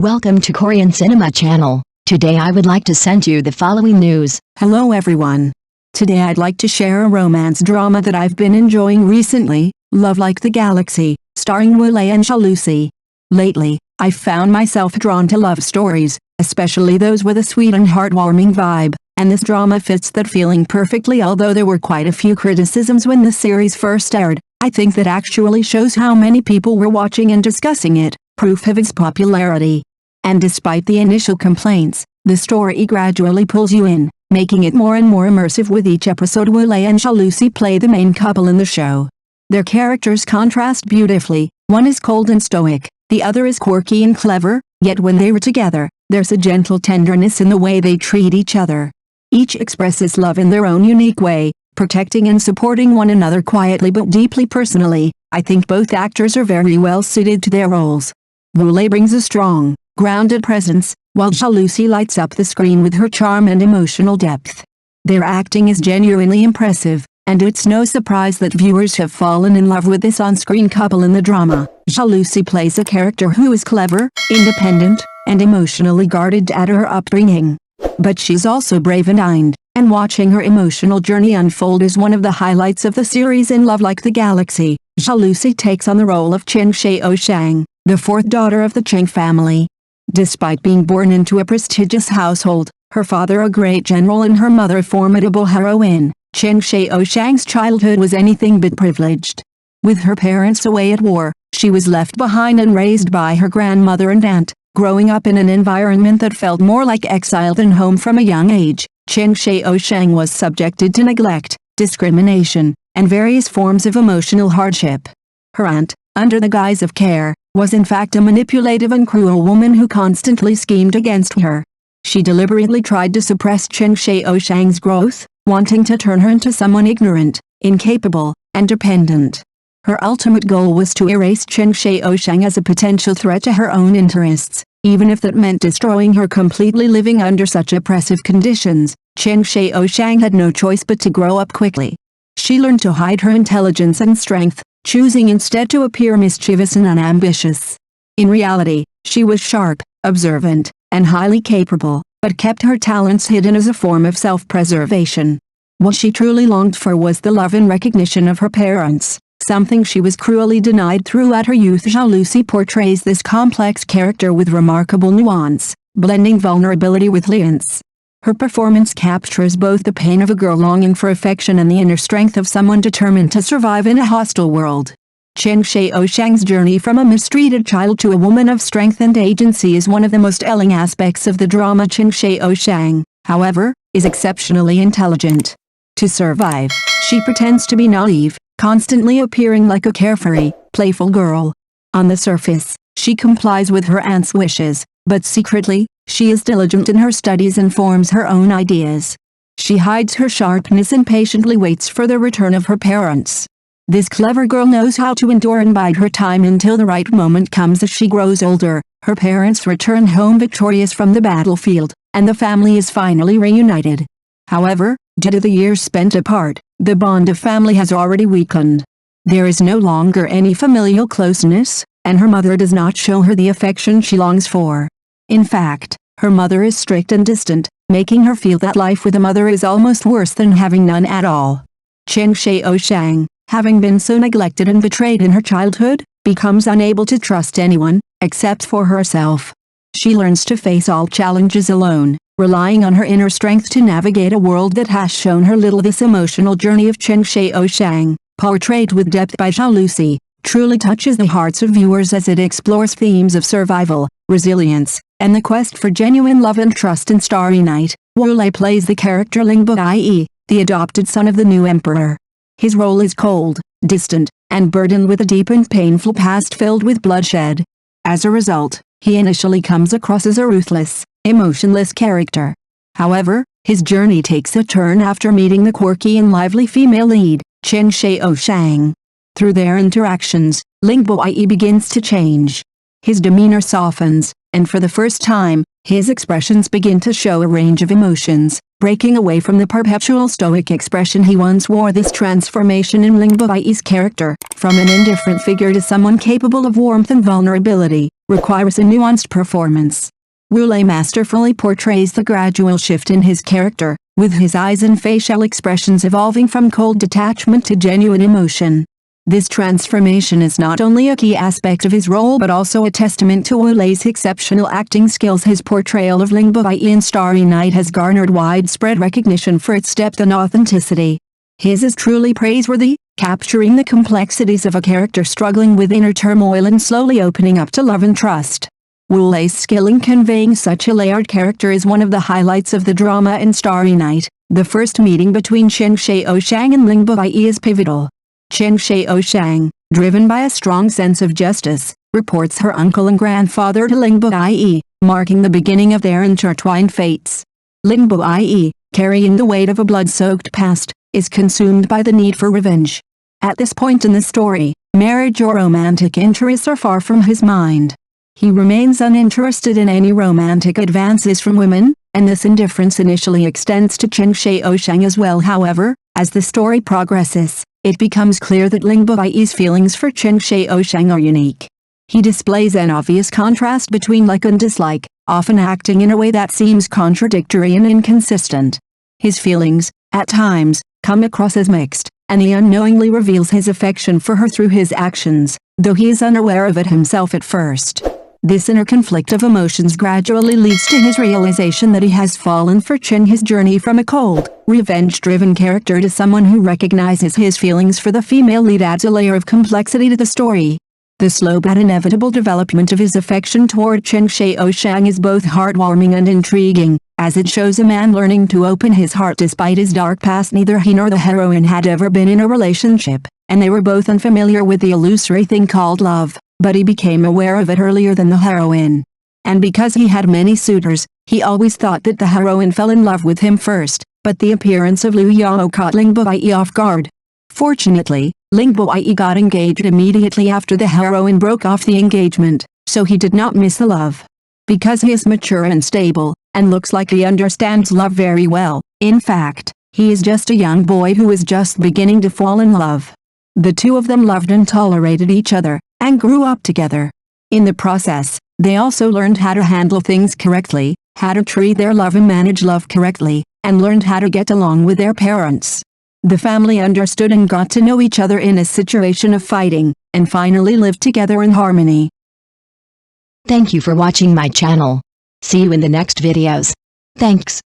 Welcome to Korean Cinema Channel. Today I would like to send you the following news. Hello everyone. Today I'd like to share a romance drama that I've been enjoying recently, Love Like the Galaxy, starring Lei and Zhao Lusi. Lately, I've found myself drawn to love stories, especially those with a sweet and heartwarming vibe, and this drama fits that feeling perfectly. Although there were quite a few criticisms when the series first aired, I think that actually shows how many people were watching and discussing it, proof of its popularity. And despite the initial complaints, the story gradually pulls you in, making it more and more immersive with each episode. Lei and Zhao Lusi play the main couple in the show. Their characters contrast beautifully, one is cold and stoic, the other is quirky and clever, yet when they are together, there's a gentle tenderness in the way they treat each other. Each expresses love in their own unique way, protecting and supporting one another quietly but deeply. Personally, I think both actors are very well suited to their roles. Lei brings a strong, grounded presence, while Zhao Lusi lights up the screen with her charm and emotional depth. Their acting is genuinely impressive, and it's no surprise that viewers have fallen in love with this on-screen couple in the drama. Zhao Lusi plays a character who is clever, independent, and emotionally guarded at her upbringing. But she's also brave and kind, and watching her emotional journey unfold is one of the highlights of the series. In Love Like the Galaxy, Zhao Lusi takes on the role of Chen Xiaoshang, the fourth daughter of the Cheng family. Despite being born into a prestigious household, her father a great general and her mother a formidable heroine, Chen Xiaoshang's childhood was anything but privileged. With her parents away at war, she was left behind and raised by her grandmother and aunt, growing up in an environment that felt more like exile than home. From a young age, Chen Xiaoshang was subjected to neglect, discrimination, and various forms of emotional hardship. Her aunt, under the guise of care, was in fact a manipulative and cruel woman who constantly schemed against her. She deliberately tried to suppress Chen Xiaoshang's growth, wanting to turn her into someone ignorant, incapable, and dependent. Her ultimate goal was to erase Chen Xiaoshang as a potential threat to her own interests, even if that meant destroying her completely. Living under such oppressive conditions, Chen Xiaoshang had no choice but to grow up quickly. She learned to hide her intelligence and strength, choosing instead to appear mischievous and unambitious. In reality, she was sharp, observant, and highly capable, but kept her talents hidden as a form of self-preservation. What she truly longed for was the love and recognition of her parents, something she was cruelly denied throughout her youth. Zhao Lusi portrays this complex character with remarkable nuance, blending vulnerability with nuance. Her performance captures both the pain of a girl longing for affection and the inner strength of someone determined to survive in a hostile world. Chen Xiaoshang's journey from a mistreated child to a woman of strength and agency is one of the most telling aspects of the drama. Chen Xiaoshang, however, is exceptionally intelligent. To survive, she pretends to be naive, constantly appearing like a carefree, playful girl. On the surface, she complies with her aunt's wishes, but secretly, she is diligent in her studies and forms her own ideas. She hides her sharpness and patiently waits for the return of her parents. This clever girl knows how to endure and bide her time until the right moment comes. As she grows older, her parents return home victorious from the battlefield, and the family is finally reunited. However, due to the years spent apart, the bond of family has already weakened. There is no longer any familial closeness, and her mother does not show her the affection she longs for. In fact, her mother is strict and distant, making her feel that life with a mother is almost worse than having none at all. Chen Xiaoshang, having been so neglected and betrayed in her childhood, becomes unable to trust anyone, except for herself. She learns to face all challenges alone, relying on her inner strength to navigate a world that has shown her little. This emotional journey of Chen Xiaoshang, portrayed with depth by Zhao Lusi, truly touches the hearts of viewers as it explores themes of survival, resilience, and the quest for genuine love and trust. In Starry Night, Lei plays the character Lingbo, i.e., the adopted son of the new emperor. His role is cold, distant, and burdened with a deep and painful past filled with bloodshed. As a result, he initially comes across as a ruthless, emotionless character. However, his journey takes a turn after meeting the quirky and lively female lead, Chen Xiaoshang. Through their interactions, Lingbo begins to change. His demeanor softens, and for the first time, his expressions begin to show a range of emotions, breaking away from the perpetual stoic expression he once wore. This transformation in Lingbo's character, from an indifferent figure to someone capable of warmth and vulnerability, requires a nuanced performance. Wu Lei masterfully portrays the gradual shift in his character, with his eyes and facial expressions evolving from cold detachment to genuine emotion. This transformation is not only a key aspect of his role but also a testament to Wu Lei's exceptional acting skills. His portrayal of Ling Bai in Starry Night has garnered widespread recognition for its depth and authenticity. His is truly praiseworthy, capturing the complexities of a character struggling with inner turmoil and slowly opening up to love and trust. Wu Lei's skill in conveying such a layered character is one of the highlights of the drama in Starry Night. The first meeting between Chen Xiaoshang and Ling Bai is pivotal. Chen Xiaoshang, driven by a strong sense of justice, reports her uncle and grandfather to Ling Bai, marking the beginning of their intertwined fates. Ling Bai, carrying the weight of a blood-soaked past, is consumed by the need for revenge. At this point in the story, marriage or romantic interests are far from his mind. He remains uninterested in any romantic advances from women, and this indifference initially extends to Chen Xiaoshang as well. However, as the story progresses, it becomes clear that Ling Bai's feelings for Chen Xiaoshang are unique. He displays an obvious contrast between like and dislike, often acting in a way that seems contradictory and inconsistent. His feelings, at times, come across as mixed, and he unknowingly reveals his affection for her through his actions, though he is unaware of it himself at first. This inner conflict of emotions gradually leads to his realization that he has fallen for Chen. His journey from a cold, revenge-driven character to someone who recognizes his feelings for the female lead adds a layer of complexity to the story. The slow but inevitable development of his affection toward Chen Xiaoshang is both heartwarming and intriguing, as it shows a man learning to open his heart despite his dark past. Neither he nor the heroine had ever been in a relationship, and they were both unfamiliar with the illusory thing called love, but he became aware of it earlier than the heroine. And because he had many suitors, he always thought that the heroine fell in love with him first, but the appearance of Liu Yao caught Ling Bai off guard. Fortunately, Ling Bai got engaged immediately after the heroine broke off the engagement, so he did not miss the love. Because he is mature and stable, and looks like he understands love very well, in fact, he is just a young boy who is just beginning to fall in love. The two of them loved and tolerated each other, and grew up together. In the process, they also learned how to handle things correctly, how to treat their love and manage love correctly, and learned how to get along with their parents. The family understood and got to know each other in a situation of fighting, and finally lived together in harmony. Thank you for watching my channel. See you in the next videos. Thanks.